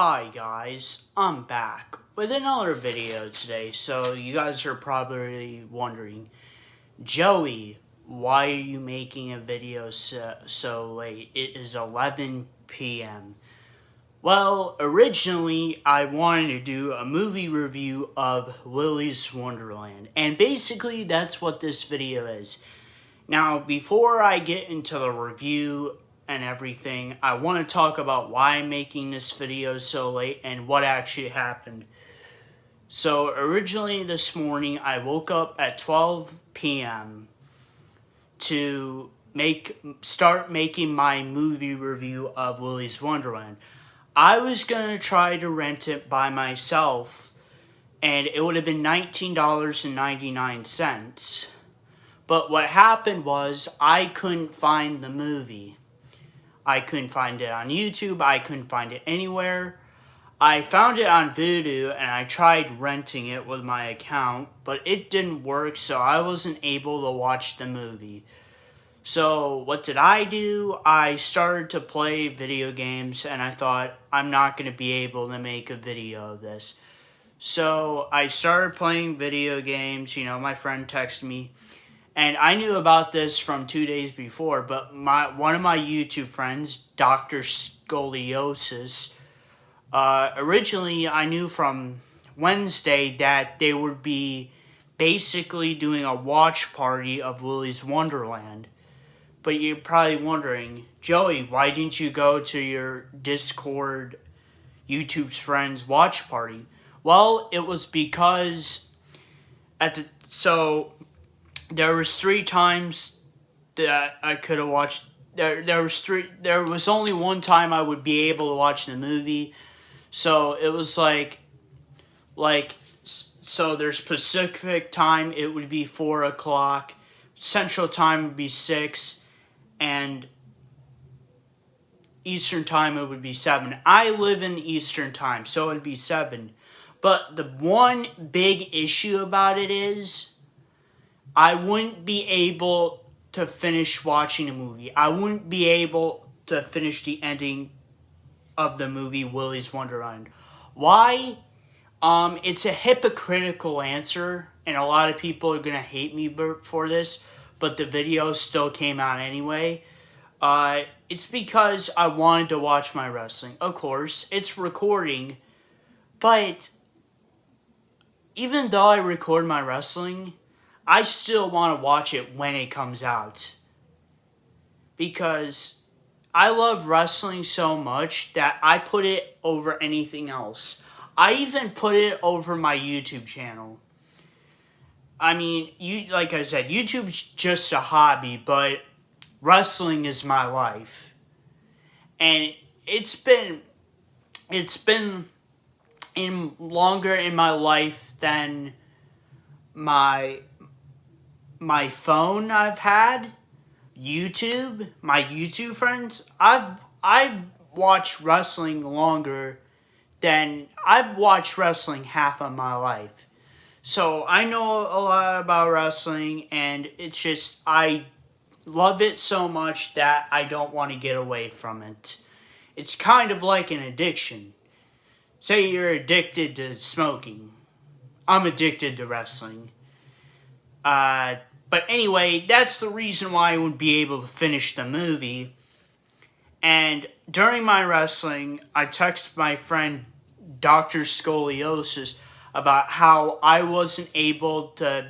Hi guys, I'm back with another video today. So you guys are probably wondering, Joey, why are you making a video so late? It is 11 p.m. Well, originally I wanted to do a movie review of Willy's Wonderland, and basically that's what this video is. Now, before I get into the review and everything, I want to talk about why I'm making this video so late and what actually happened. So, originally this morning, I woke up at 12 p.m. to start making my movie review of Willy's Wonderland. I was going to try to rent it by myself, and it would have been $19.99. But what happened was I couldn't find the movie. I couldn't find it on YouTube. I couldn't find it anywhere. I found it on Vudu and I tried renting it with my account, but it didn't work, so I wasn't able to watch the movie. So what did I do? I started to play video games and I thought, I'm not going to be able to make a video of this. So I started playing video games. My friend texted me. And I knew about this from 2 days before, but one of my YouTube friends, Dr. Scoliosis, originally I knew from Wednesday that they would be basically doing a watch party of Willy's Wonderland. But you're probably wondering, Joey, why didn't you go to your Discord YouTube's friends watch party? Well, it was because there was 3 times that I could have watched. There was only one time I would be able to watch the movie. So it was so there's Pacific time, it would be 4 o'clock. Central time would be 6. And Eastern time it would be 7. I live in Eastern time, so it would be 7. But the one big issue about it is I wouldn't be able to finish watching a movie. I wouldn't be able to finish the ending of the movie Willy's Wonderland. Why? It's a hypocritical answer, and a lot of people are going to hate me for this, but the video still came out anyway. It's because I wanted to watch my wrestling. Of course, it's recording, but even though I record my wrestling, I still want to watch it when it comes out. Because I love wrestling so much that I put it over anything else. I even put it over my YouTube channel. I mean, like I said, YouTube's just a hobby, but wrestling is my life. And it's been longer in my life than my phone I've had, YouTube, my YouTube friends. I've watched wrestling longer than I've watched wrestling half of my life. So I know a lot about wrestling, and it's just I love it so much that I don't want to get away from it. It's kind of like an addiction. Say you're addicted to smoking. I'm addicted to wrestling. But anyway, that's the reason why I wouldn't be able to finish the movie. And during my wrestling, I texted my friend Dr. Scoliosis about how I wasn't able to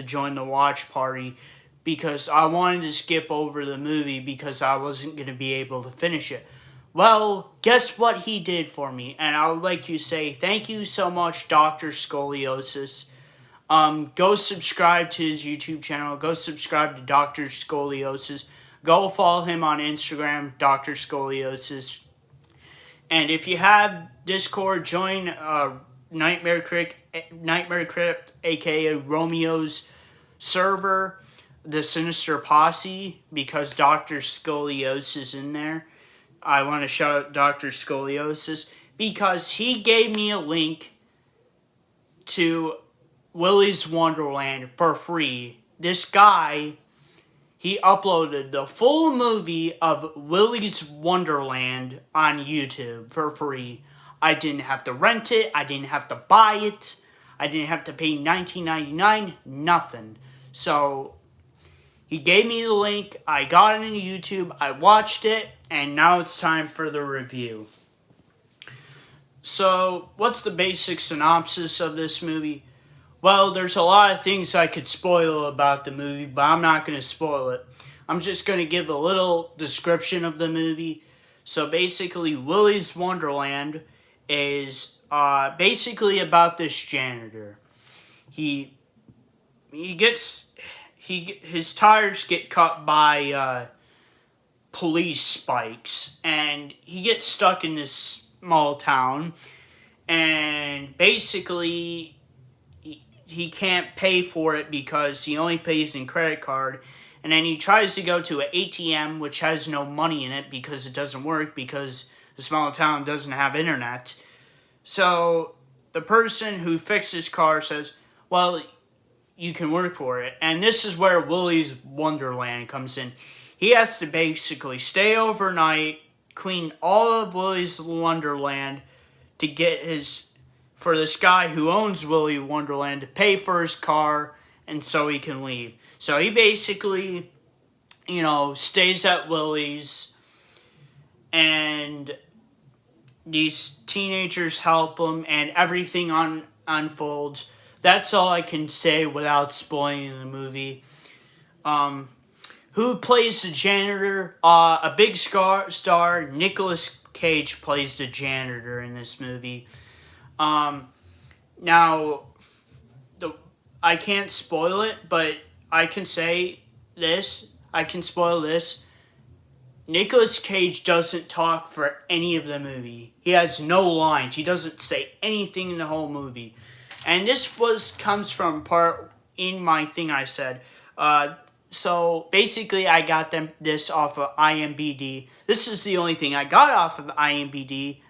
join the watch party because I wanted to skip over the movie because I wasn't going to be able to finish it. Well, guess what he did for me? And I would like to say thank you so much, Dr. Scoliosis. Go subscribe to his YouTube channel. Go subscribe to Dr. Scoliosis. Go follow him on Instagram, Dr. Scoliosis. And if you have Discord, join Nightmare Crypt, aka Romeo's server, the Sinister Posse, because Dr. Scoliosis is in there. I want to shout out Dr. Scoliosis because he gave me a link to Willy's Wonderland for free. This guy, he uploaded the full movie of Willy's Wonderland on YouTube for free. I didn't have to rent it. I didn't have to buy it. I didn't have to pay $19.99. Nothing. So he gave me the link. I got it on YouTube. I watched it. And now it's time for the review. So what's the basic synopsis of this movie? Well, there's a lot of things I could spoil about the movie, but I'm not going to spoil it. I'm just going to give a little description of the movie. So basically, Willy's Wonderland is basically about this janitor. His tires get cut by police spikes, and he gets stuck in this small town, and basically he can't pay for it because he only pays in credit card. And then he tries to go to an ATM, which has no money in it because it doesn't work because the small town doesn't have internet. So the person who fixed his car says, well, you can work for it. And this is where Willy's Wonderland comes in. He has to basically stay overnight, clean all of Willy's Wonderland to get for this guy who owns Willy Wonderland to pay for his car, and so he can leave. So he basically, stays at Willy's, and these teenagers help him, and everything unfolds. That's all I can say without spoiling the movie. Who plays the janitor? A big star, Nicolas Cage, plays the janitor in this movie. Now, I can't spoil it, but I can say this. I can spoil this. Nicolas Cage doesn't talk for any of the movie. He has no lines. He doesn't say anything in the whole movie. And this comes from part in my thing I said. So basically, I got this off of IMDb. This is the only thing I got off of IMDb,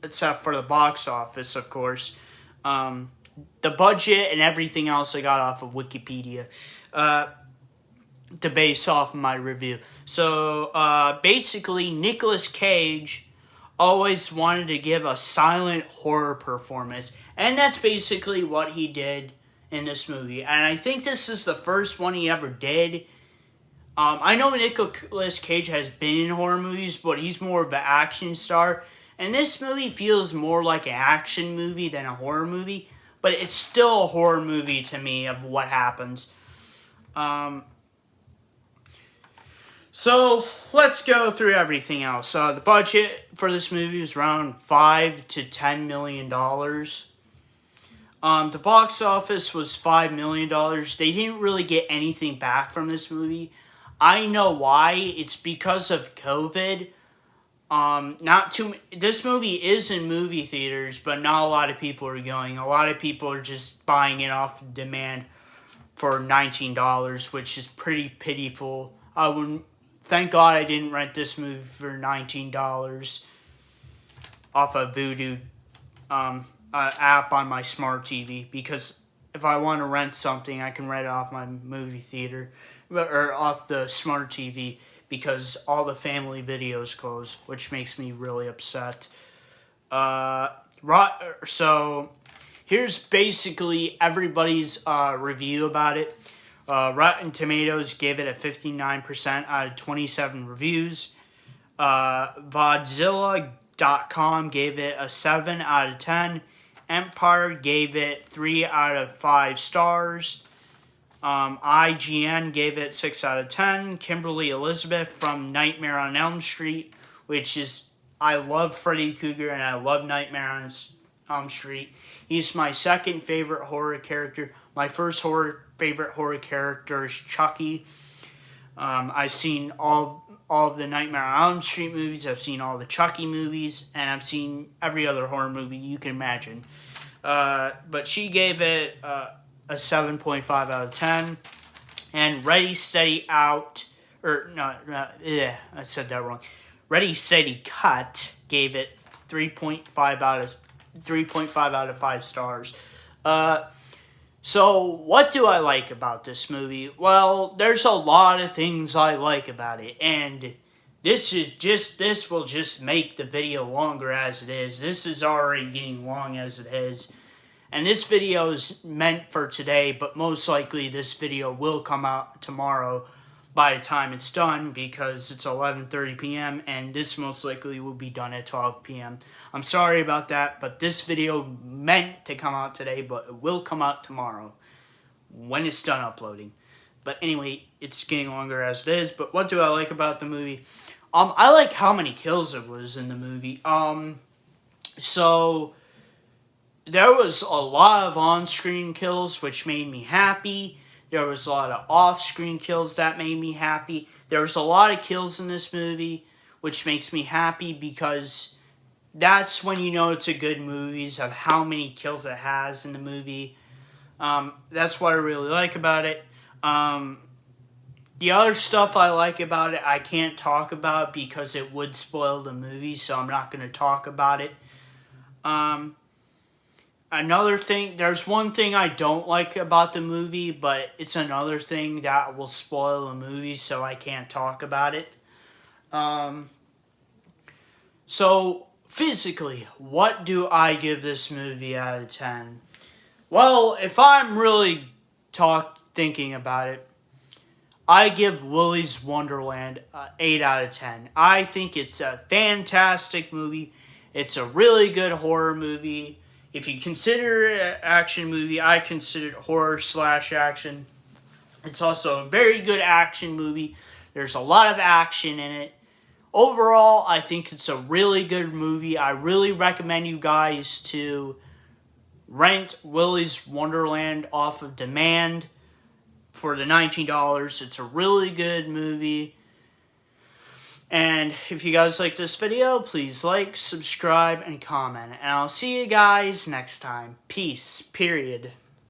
except for the box office, of course. The budget and everything else I got off of Wikipedia to base off my review. So basically, Nicolas Cage always wanted to give a silent horror performance, and that's basically what he did in this movie. And I think this is the first one he ever did. I know Nicolas Cage has been in horror movies, but he's more of an action star. And this movie feels more like an action movie than a horror movie. But it's still a horror movie to me of what happens. So let's go through everything else. The budget for this movie was around $5 to $10 million. The box office was $5 million. They didn't really get anything back from this movie. I know why. It's because of COVID. This movie is in movie theaters, but not a lot of people are going. A lot of people are just buying it off demand for $19, which is pretty pitiful. Thank God I didn't rent this movie for $19 off of Vudu app on my smart TV, because if I want to rent something, I can rent it off my movie theater or off the smart TV, because all the family videos close, which makes me really upset. So here's basically everybody's review about it. Rotten Tomatoes gave it a 59% out of 27 reviews. Vodzilla.com gave it a 7 out of 10. Empire gave it 3 out of 5 stars. IGN gave it 6 out of 10. Kimberly Elizabeth from Nightmare on Elm Street, which is, I love Freddy Krueger and I love Nightmare on Elm Street. He's my second favorite horror character. My first favorite horror character is Chucky. I've seen all of the Nightmare on Elm Street movies. I've seen all the Chucky movies, and I've seen every other horror movie you can imagine. But she gave it a 7.5 out of 10. And Ready, Steady, Out, I said that wrong. Ready, Steady, Cut gave it 3.5 out of 5 stars. So, what do I like about this movie? Well, there's a lot of things I like about it, and this will just make the video longer as it is. This is already getting long as it is. And this video is meant for today, but most likely this video will come out tomorrow by the time it's done, because it's 11:30 p.m. and this most likely will be done at 12 p.m. I'm sorry about that, but this video meant to come out today, but it will come out tomorrow when it's done uploading. But anyway, it's getting longer as it is. But what do I like about the movie? I like how many kills there was in the movie. So there was a lot of on-screen kills, which made me happy. There was a lot of off-screen kills that made me happy. There was a lot of kills in this movie, which makes me happy, because that's when you know it's a good movie, of how many kills it has in the movie. That's what I really like about it. The other stuff I like about it, I can't talk about because it would spoil the movie, so I'm not going to talk about it. Another thing, there's one thing I don't like about the movie, but it's another thing that will spoil the movie, so I can't talk about it. So, physically, what do I give this movie out of 10? Well, if I'm really thinking about it, I give Willy's Wonderland 8 out of 10. I think it's a fantastic movie. It's a really good horror movie. If you consider it an action movie, I consider it horror/action. It's also a very good action movie. There's a lot of action in it. Overall, I think it's a really good movie. I really recommend you guys to rent Willy's Wonderland off of demand for the $19. It's a really good movie. And if you guys like this video, please like, subscribe, and comment. And I'll see you guys next time. Peace. Period.